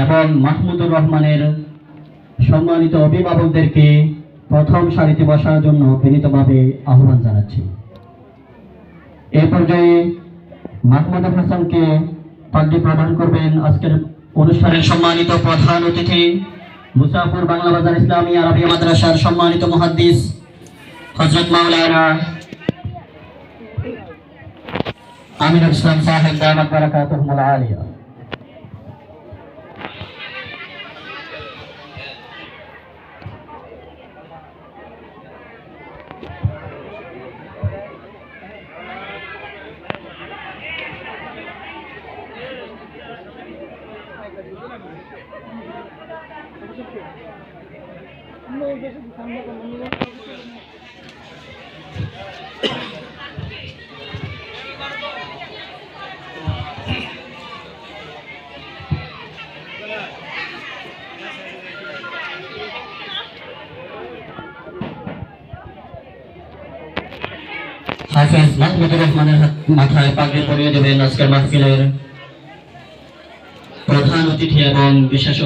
এবং মাহমুদুর রহমানের সম্মানিত অভিভাবকদেরকে প্রথম সারিতে বসার জন্য বিনীতভাবে আহ্বান জানাচ্ছি। এ পর্যায়ে মাহমুদুল হাসানকে পাগড়ি প্রদান করবেন আজকের অনুষ্ঠানের সম্মানিত প্রধান অতিথি মুসাফির বাংলা বাজার ইসলামী আরবিয়া মাদ্রাসার সম্মানিত মুহাদ্দিস হযরত মাওলানা আমিনুল ইসলাম সাহেব দামাত বারাকাতুহুল আলিয়া। হাফেজ মাহমুদুর রহমানের মাথায় পাগড়ি পরিয়ে দেবেন আজকের মাহফিলের প্রধান অতিথি এবং বিশেষ